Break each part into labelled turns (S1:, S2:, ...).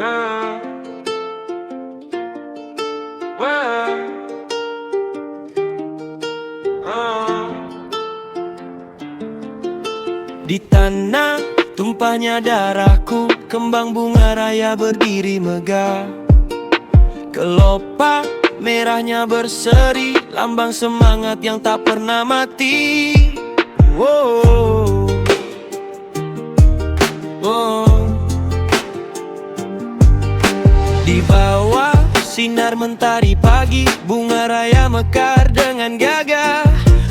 S1: Di tanah tumpahnya darahku, kembang bunga raya berdiri megah. Kelopak merahnya berseri, lambang semangat yang tak pernah mati. Wow. Oh. Di bawah sinar mentari pagi, bunga raya mekar dengan gagah,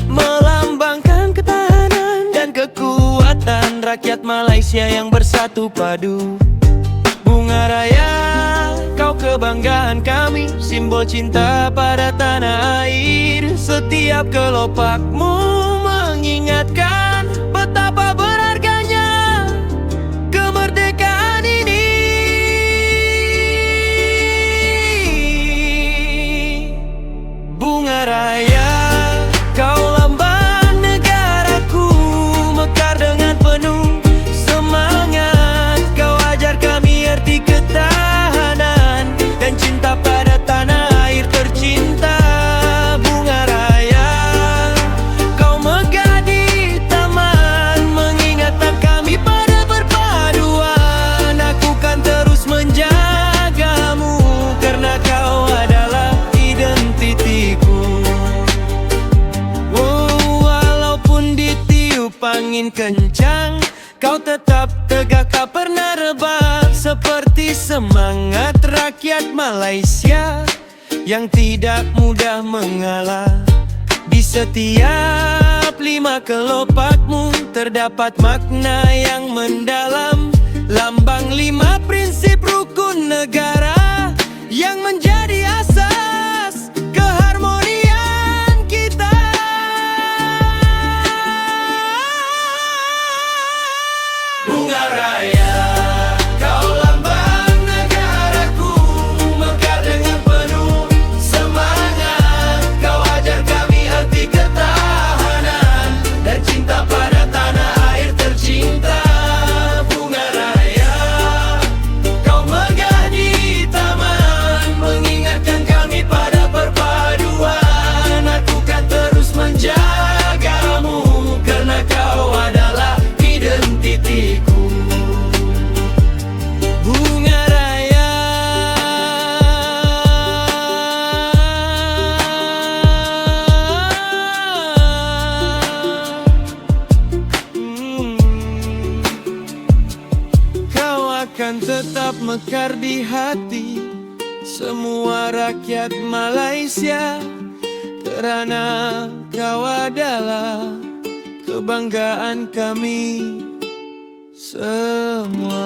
S1: melambangkan ketahanan dan kekuatan rakyat Malaysia yang bersatu padu. Bunga raya, kau kebanggaan kami, simbol cinta pada tanah air. Setiap kelopakmu mengingatkan betapa berharganya kemerdekaan ini. Bunga raya, kau lambang negaraku, mekar dengan penuh semangat. Kau ajar kami arti ketahanan dan cinta pada tanah air tercinta. Bunga raya, kau megah di taman, mengingatkan kami pada perpaduan. Aku kan terus menjagamu, karena kau adalah identitiku. Walaupun ditiup angin kencang, kau tetap tegak, tak pernah rebah. Seperti semangat rakyat Malaysia yang tidak mudah mengalah. Di setiap lima kelopakmu terdapat makna yang mendalam, lambang lima prinsip rukun negara yang menjadi asas keharmonian kita. Bunga raya, kau lambang negaraku, mekar dengan penuh semangat. Kau ajar kami arti ketahanan dan cinta pada tanah air tercinta. Bunga raya, kau megah di taman, mengingatkan kami pada perpaduan. Aku kan terus menjagamu, karena kau adalah identitiku. Bunga raya, kau akan tetap mekar di hati semua rakyat Malaysia, kerana kau adalah kebanggaan kami semua.